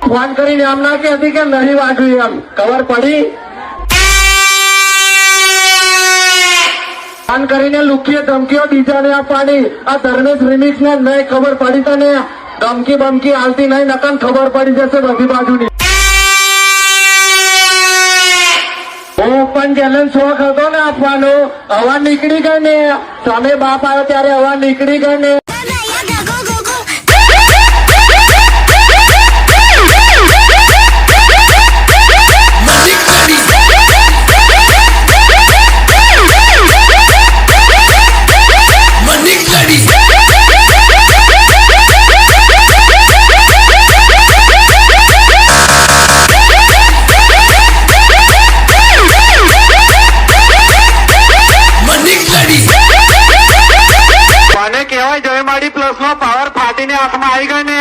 phone કરીને એમ ના કહેતી કે નહીં વાગ્યું એમ ખબર પડી ફોન કરીને લુકીએ ધમકીઓ બીજાને આપવાની આ ધર્મેશ રિમિક્સ ને નહીં ખબર પડી તને ધમકી બમકી હાલતી નહીં નકન ખબર પડી જશે બધી બાજુની પણ ચેલેન્જ શોખ હતો ને આપવાનો હવા નીકળી ગઈ ને સામે બાપ આવ્યો ત્યારે હવા નીકળી ગઈ ને મને કહેવાય જય માડી પ્લસ નો પાવર ફાટીને હાથમાં આવી ગયો ને